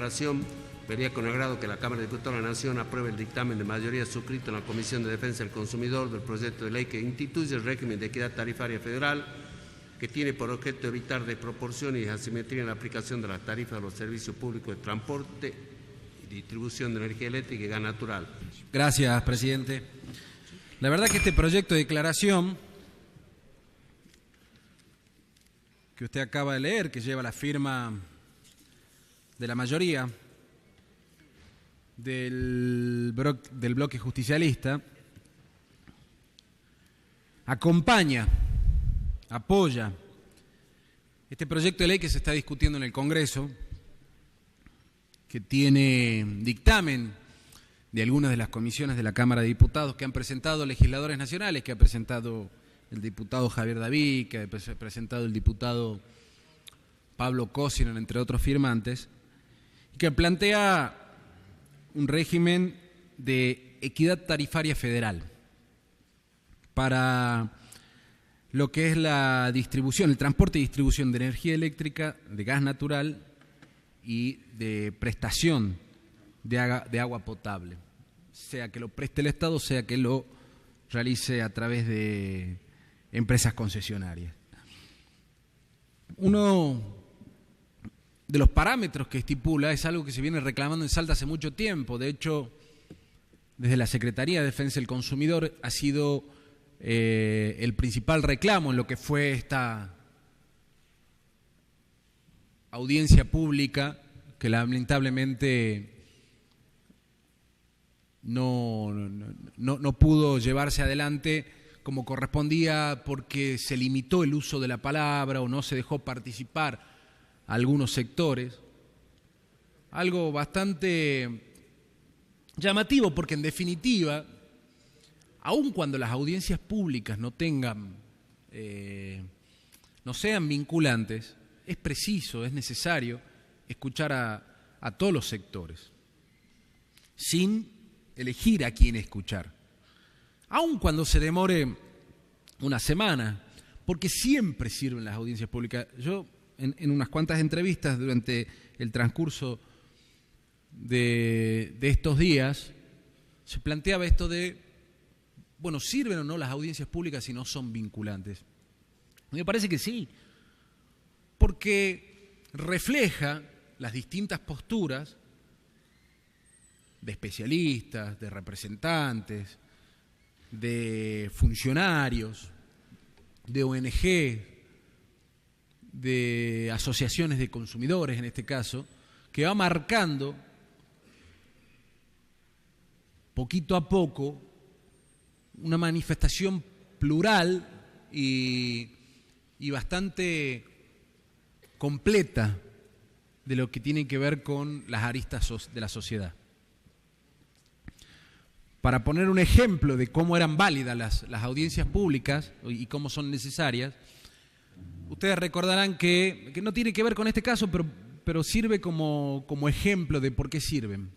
declaración, vería con agrado que la Cámara de Diputados de la Nación apruebe el dictamen de mayoría suscrito en la Comisión de Defensa del Consumidor del proyecto de ley que instituye el régimen de equidad tarifaria federal, que tiene por objeto evitar desproporciones y asimetría en la aplicación de las tarifas de los servicios públicos de transporte y distribución de energía eléctrica y gas natural. Gracias, presidente. La verdad que este proyecto de declaración que usted acaba de leer, que lleva la firma de la mayoría del bloque justicialista, apoya este proyecto de ley que se está discutiendo en el Congreso, que tiene dictamen de algunas de las comisiones de la Cámara de Diputados que han presentado legisladores nacionales, que ha presentado el diputado Javier David, que ha presentado el diputado Pablo Cosino, entre otros firmantes, y que plantea un régimen de equidad tarifaria federal para lo que es la distribución, el transporte y distribución de energía eléctrica, de gas natural y de prestación de agua potable, sea que lo preste el Estado, sea que lo realice a través de empresas concesionarias. Uno de los parámetros que estipula es algo que se viene reclamando en Salta hace mucho tiempo. De hecho, desde la Secretaría de Defensa del Consumidor ha sido el principal reclamo en lo que fue esta audiencia pública que lamentablemente no pudo llevarse adelante como correspondía porque se limitó el uso de la palabra o no se dejó participar a algunos sectores. Algo bastante llamativo porque en definitiva, aun cuando las audiencias públicas no sean vinculantes, es preciso, es necesario escuchar a todos los sectores, sin elegir a quién escuchar. Aun cuando se demore una semana, porque siempre sirven las audiencias públicas. Yo, en unas cuantas entrevistas durante el transcurso de estos días, se planteaba esto de, bueno, ¿sirven o no las audiencias públicas si no son vinculantes? Me parece que sí, porque refleja las distintas posturas de especialistas, de representantes, de funcionarios, de ONG, de asociaciones de consumidores en este caso, que va marcando poquito a poco una manifestación plural y bastante completa de lo que tiene que ver con las aristas de la sociedad. Para poner un ejemplo de cómo eran válidas las audiencias públicas y cómo son necesarias, ustedes recordarán que no tiene que ver con este caso, pero sirve como ejemplo de por qué sirven.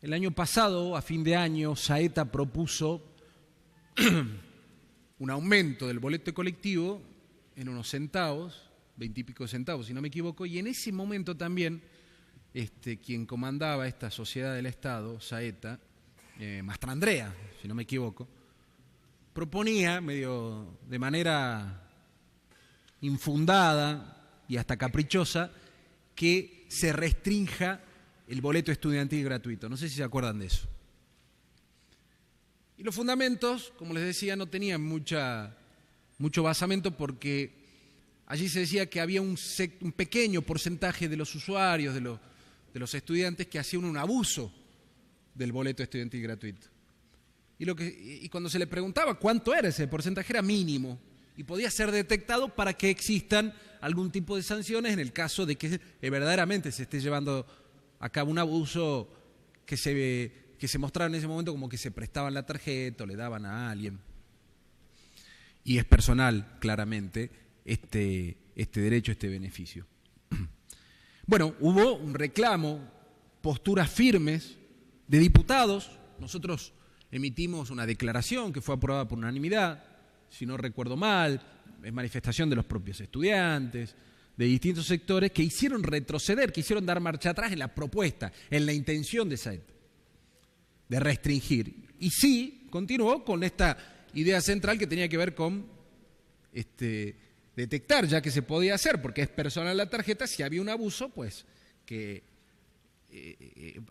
El año pasado, a fin de año, Saeta propuso un aumento del boleto colectivo en unos centavos, 20 y pico centavos, si no me equivoco, y en ese momento también quien comandaba esta sociedad del Estado, Saeta, Mastrandrea, si no me equivoco, proponía, medio de manera infundada y hasta caprichosa, que se restrinja el boleto estudiantil gratuito. No sé si se acuerdan de eso. Y los fundamentos, como les decía, no tenían mucho basamento porque allí se decía que había un pequeño porcentaje de los usuarios, de los estudiantes, que hacían un abuso del boleto estudiantil gratuito. Y cuando se le preguntaba cuánto era ese porcentaje, era mínimo y podía ser detectado para que existan algún tipo de sanciones en el caso de que verdaderamente se esté llevando a cabo un abuso que se mostraba en ese momento como que se prestaban la tarjeta o le daban a alguien. Y es personal, claramente, este derecho, este beneficio. Bueno, hubo un reclamo, posturas firmes de diputados. Nosotros emitimos una declaración que fue aprobada por unanimidad, si no recuerdo mal, es manifestación de los propios estudiantes, de distintos sectores que hicieron retroceder, que hicieron dar marcha atrás en la propuesta, en la intención de SAET, de restringir. Y sí, continuó con esta idea central que tenía que ver con detectar, ya que se podía hacer, porque es personal la tarjeta, si había un abuso, pues que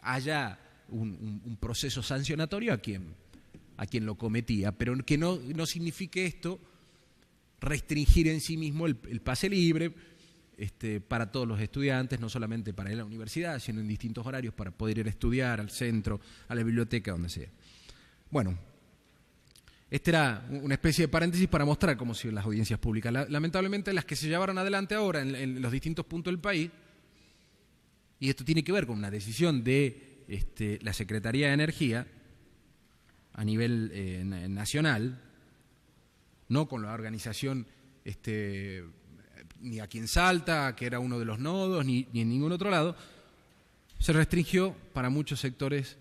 haya un proceso sancionatorio a quien lo cometía, pero que no signifique esto restringir en sí mismo el pase libre para todos los estudiantes, no solamente para ir a la universidad, sino en distintos horarios para poder ir a estudiar al centro, a la biblioteca, donde sea. Bueno, esta era una especie de paréntesis para mostrar cómo siguen las audiencias públicas. Lamentablemente las que se llevaron adelante ahora en los distintos puntos del país, y esto tiene que ver con una decisión de la Secretaría de Energía a nivel nacional, no con la organización ni aquí en Salta, que era uno de los nodos, ni en ningún otro lado, se restringió para muchos sectores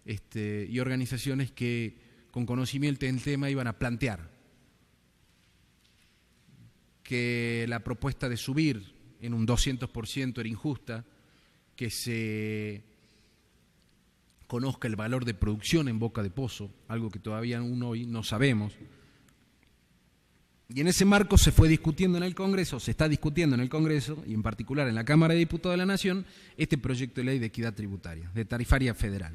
y organizaciones que con conocimiento del tema iban a plantear que la propuesta de subir en un 200% era injusta, que se conozca el valor de producción en boca de pozo, algo que todavía aún hoy no sabemos. Y en ese marco se fue discutiendo en el Congreso, se está discutiendo en el Congreso, y en particular en la Cámara de Diputados de la Nación, este proyecto de ley de equidad tributaria, de tarifaria federal,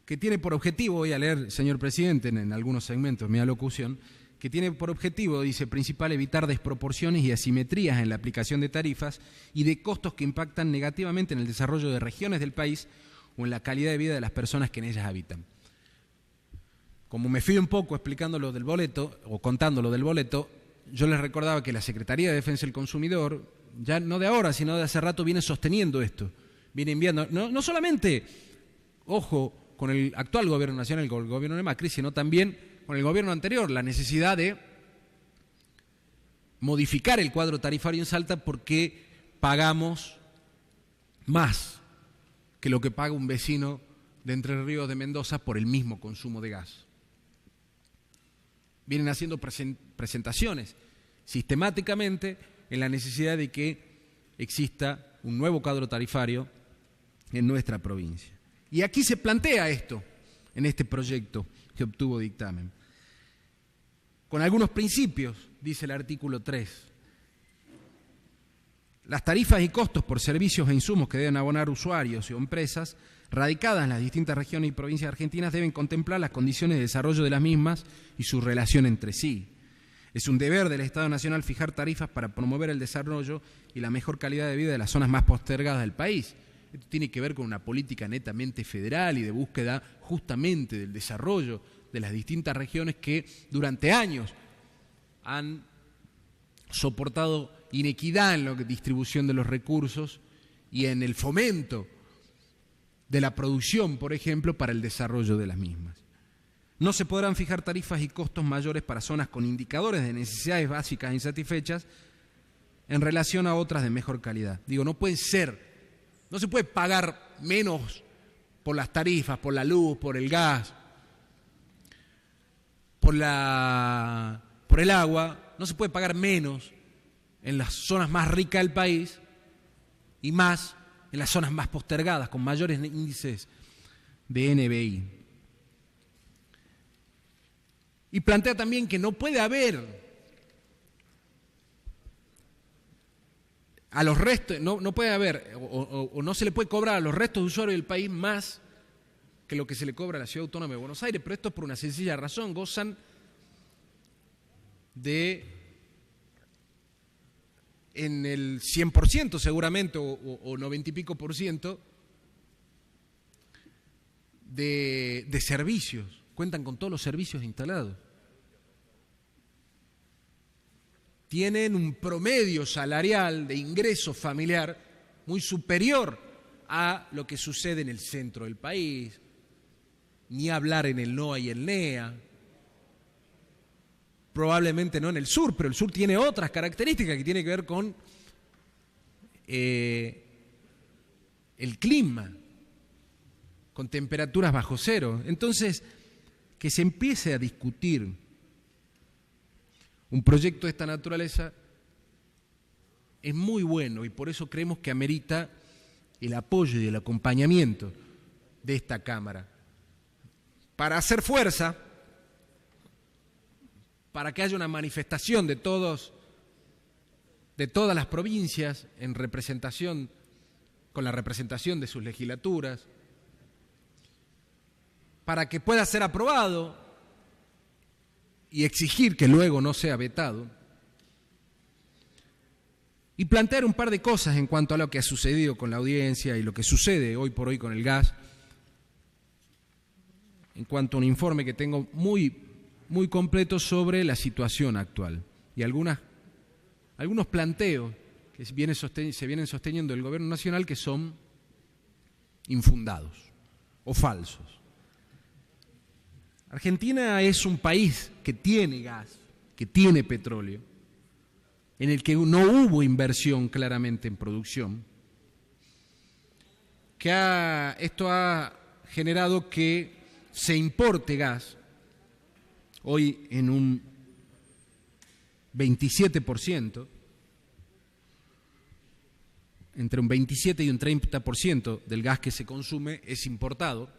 que tiene por objetivo, voy a leer, señor presidente, en algunos segmentos de mi alocución, que tiene por objetivo, dice, principal, evitar desproporciones y asimetrías en la aplicación de tarifas y de costos que impactan negativamente en el desarrollo de regiones del país o en la calidad de vida de las personas que en ellas habitan. Como me fui un poco explicando lo del boleto, o contando lo del boleto, yo les recordaba que la Secretaría de Defensa del Consumidor, ya no de ahora, sino de hace rato, viene sosteniendo esto, viene enviando, no solamente, ojo, con el actual gobierno nacional, con el gobierno de Macri, sino también con el gobierno anterior, la necesidad de modificar el cuadro tarifario en Salta porque pagamos más que lo que paga un vecino de Entre Ríos, de Mendoza, por el mismo consumo de gas. Vienen haciendo presentaciones sistemáticamente en la necesidad de que exista un nuevo cuadro tarifario en nuestra provincia. Y aquí se plantea esto, en este proyecto que obtuvo dictamen, con algunos principios, dice el artículo 3. Las tarifas y costos por servicios e insumos que deben abonar usuarios y empresas radicadas en las distintas regiones y provincias argentinas deben contemplar las condiciones de desarrollo de las mismas y su relación entre sí. Es un deber del Estado Nacional fijar tarifas para promover el desarrollo y la mejor calidad de vida de las zonas más postergadas del país. Esto tiene que ver con una política netamente federal y de búsqueda justamente del desarrollo de las distintas regiones que durante años han soportado inequidad en la distribución de los recursos y en el fomento de la producción, por ejemplo, para el desarrollo de las mismas. No se podrán fijar tarifas y costos mayores para zonas con indicadores de necesidades básicas insatisfechas en relación a otras de mejor calidad. Digo, no se puede pagar menos por las tarifas, por la luz, por el gas, por el agua, no se puede pagar menos en las zonas más ricas del país y más en las zonas más postergadas, con mayores índices de NBI. Y plantea también que no puede haber a los restos, no puede haber, o no se le puede cobrar a los restos de usuarios del país más que lo que se le cobra a la Ciudad Autónoma de Buenos Aires, pero esto es por una sencilla razón: gozan de, en el 100% seguramente, o 90 y pico por ciento, de servicios, cuentan con todos los servicios instalados. Tienen un promedio salarial de ingreso familiar muy superior a lo que sucede en el centro del país, ni hablar en el NOA y el NEA, probablemente no en el sur, pero el sur tiene otras características que tienen que ver con el clima, con temperaturas bajo cero. Entonces, que se empiece a discutir un proyecto de esta naturaleza es muy bueno y por eso creemos que amerita el apoyo y el acompañamiento de esta Cámara para hacer fuerza, para que haya una manifestación de todas las provincias en representación, con la representación de sus legislaturas, para que pueda ser aprobado y exigir que luego no sea vetado, y plantear un par de cosas en cuanto a lo que ha sucedido con la audiencia y lo que sucede hoy por hoy con el gas, en cuanto a un informe que tengo muy completo sobre la situación actual y algunos planteos que se vienen sosteniendo el Gobierno Nacional que son infundados o falsos. Argentina es un país que tiene gas, que tiene petróleo, en el que no hubo inversión claramente en producción, esto ha generado que se importe gas, hoy en un 27%, entre un 27 y un 30% del gas que se consume es importado,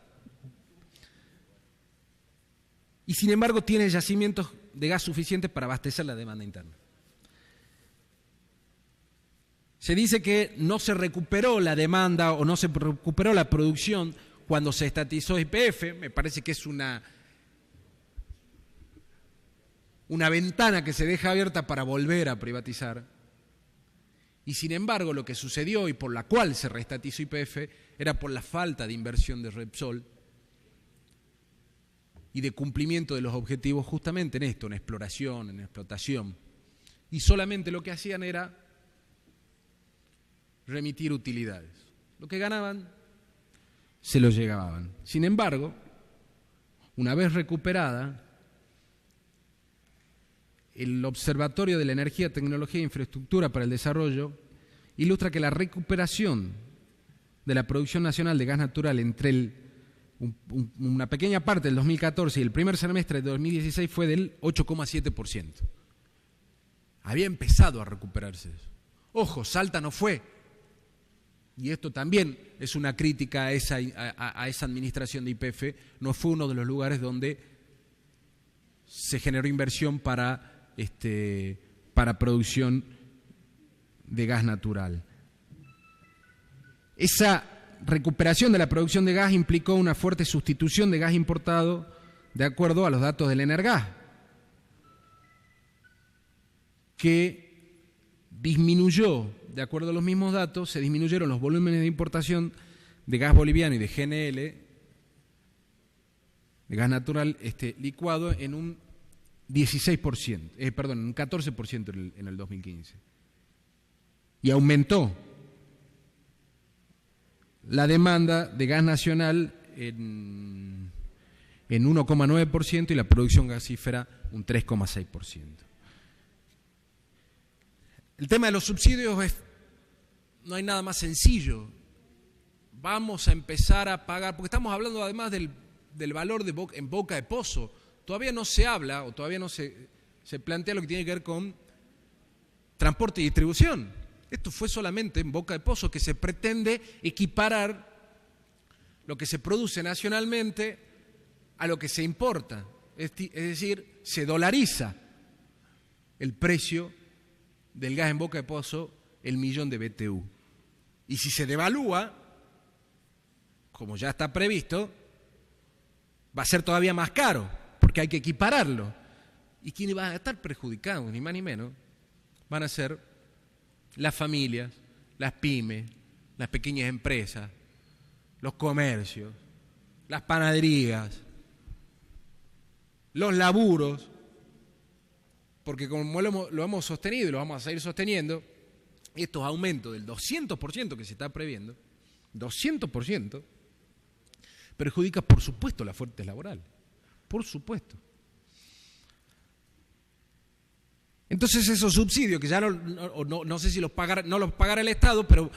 y sin embargo tiene yacimientos de gas suficientes para abastecer la demanda interna. Se dice que no se recuperó la demanda o no se recuperó la producción cuando se estatizó YPF. Me parece que es una ventana que se deja abierta para volver a privatizar. Y sin embargo, lo que sucedió y por la cual se reestatizó YPF era por la falta de inversión de Repsol y de cumplimiento de los objetivos justamente en esto, en exploración, en explotación. Y solamente lo que hacían era remitir utilidades. Lo que ganaban, se lo llevaban. Sin embargo, una vez recuperada, el Observatorio de la Energía, Tecnología e Infraestructura para el Desarrollo ilustra que la recuperación de la producción nacional de gas natural entre una pequeña parte del 2014 y el primer semestre de 2016 fue del 8,7%. Había empezado a recuperarse eso. Ojo, Salta no fue. Y esto también es una crítica a esa administración de YPF, no fue uno de los lugares donde se generó inversión para producción de gas natural. Esa recuperación de la producción de gas implicó una fuerte sustitución de gas importado de acuerdo a los datos del Energas, que disminuyó, de acuerdo a los mismos datos, se disminuyeron los volúmenes de importación de gas boliviano y de GNL, de gas natural licuado, en un 16%, en un 14% en el 2015. Y aumentó la demanda de gas nacional en 1,9% y la producción gasífera un 3,6%. El tema de los subsidios no hay nada más sencillo. Vamos a empezar a pagar, porque estamos hablando además del valor en boca de pozo. Todavía no se habla o todavía no se plantea lo que tiene que ver con transporte y distribución. Esto fue solamente en boca de pozo, que se pretende equiparar lo que se produce nacionalmente a lo que se importa. Es decir, se dolariza el precio del gas en boca de pozo, el millón de BTU. Y si se devalúa, como ya está previsto, va a ser todavía más caro, porque hay que equipararlo. Y quienes van a estar perjudicados, ni más ni menos, van a ser las familias, las pymes, las pequeñas empresas, los comercios, las panaderías, los laburos, porque como lo hemos sostenido y lo vamos a seguir sosteniendo, estos aumentos del 200% que se está previendo, 200%, perjudica por supuesto las fuentes laborales, por supuesto. Entonces esos subsidios, que ya no sé si no los pagará el Estado, pero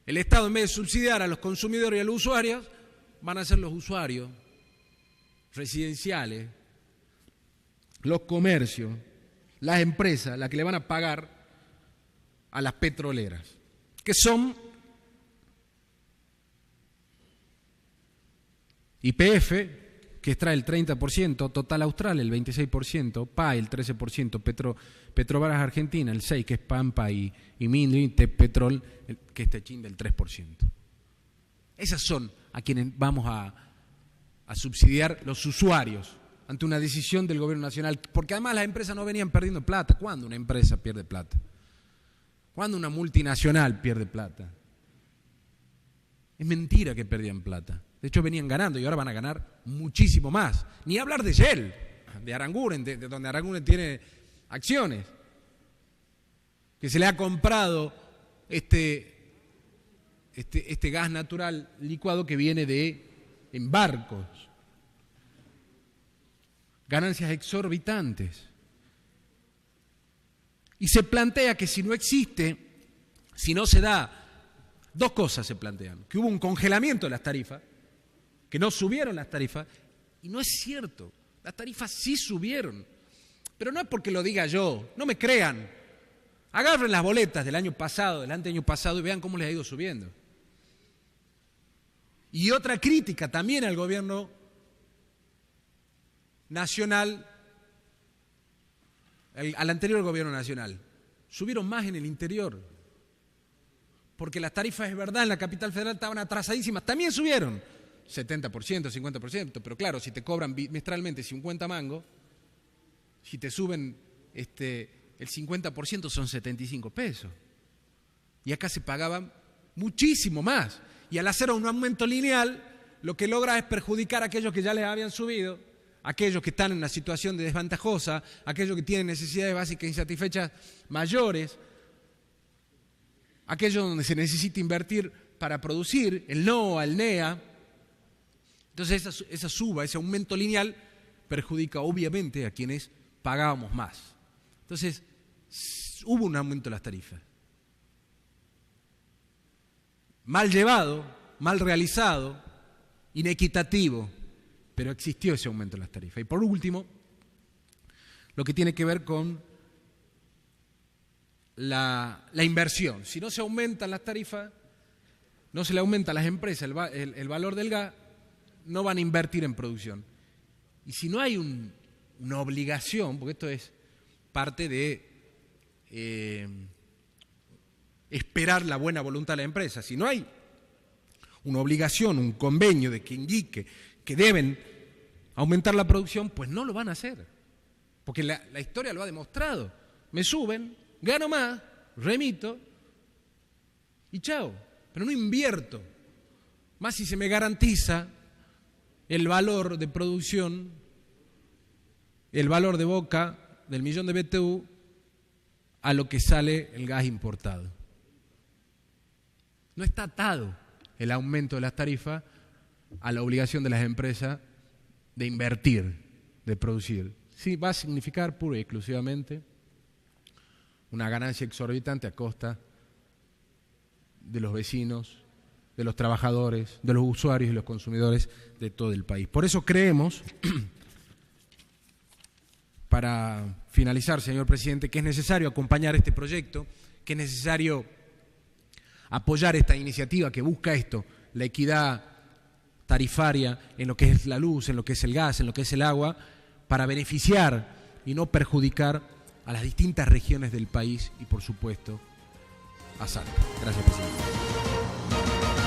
el Estado, en vez de subsidiar a los consumidores y a los usuarios, van a ser los usuarios residenciales, los comercios, las empresas, las que le van a pagar a las petroleras, que son YPF, que extrae el 30%, Total Austral el 26%, PAE el 13%, Petrobras Argentina el 6%, que es Pampa y Mindri, Petrol, que es Techín del 3%. Esas son a quienes vamos a subsidiar los usuarios ante una decisión del gobierno nacional, porque además las empresas no venían perdiendo plata. ¿Cuándo una empresa pierde plata? ¿Cuándo una multinacional pierde plata? Es mentira que perdían plata. De hecho venían ganando y ahora van a ganar muchísimo más. Ni hablar de Shell, de Aranguren, de donde Aranguren tiene acciones, que se le ha comprado este gas natural licuado que viene en barcos. Ganancias exorbitantes. Y se plantea que si no existe, si no se da, dos cosas se plantean. Que hubo un congelamiento de las tarifas, que no subieron las tarifas, y no es cierto, las tarifas sí subieron. Pero no es porque lo diga yo, no me crean. Agarren las boletas del año pasado, del anteaño pasado y vean cómo les ha ido subiendo. Y otra crítica también al gobierno nacional, al anterior gobierno nacional. Subieron más en el interior, porque las tarifas, es verdad, en la capital federal estaban atrasadísimas, también subieron 70%, 50%, pero claro, si te cobran bimestralmente 50 mangos, si te suben el 50% son 75 pesos. Y acá se pagaban muchísimo más. Y al hacer un aumento lineal, lo que logra es perjudicar a aquellos que ya les habían subido, aquellos que están en una situación de desventajosa, aquellos que tienen necesidades básicas insatisfechas mayores, aquellos donde se necesita invertir para producir, el NOA, el NEA. Entonces esa suba, ese aumento lineal, perjudica obviamente a quienes pagábamos más. Entonces hubo un aumento de las tarifas. Mal llevado, mal realizado, inequitativo, pero existió ese aumento de las tarifas. Y por último, lo que tiene que ver con la inversión. Si no se aumentan las tarifas, no se le aumenta a las empresas el valor del gas, no van a invertir en producción. Y si no hay una obligación, porque esto es parte de esperar la buena voluntad de la empresa, si no hay una obligación, un convenio de que indique que deben aumentar la producción, pues no lo van a hacer. Porque la historia lo ha demostrado. Me suben, gano más, remito y chao. Pero no invierto. Más si se me garantiza el valor de producción, el valor de boca del millón de BTU a lo que sale el gas importado. No está atado el aumento de las tarifas a la obligación de las empresas de invertir, de producir. Sí, va a significar pura y exclusivamente una ganancia exorbitante a costa de los vecinos, de los trabajadores, de los usuarios y los consumidores de todo el país. Por eso creemos, para finalizar, señor presidente, que es necesario acompañar este proyecto, que es necesario apoyar esta iniciativa que busca esto, la equidad tarifaria en lo que es la luz, en lo que es el gas, en lo que es el agua, para beneficiar y no perjudicar a las distintas regiones del país y, por supuesto, a Salta. Gracias, presidente.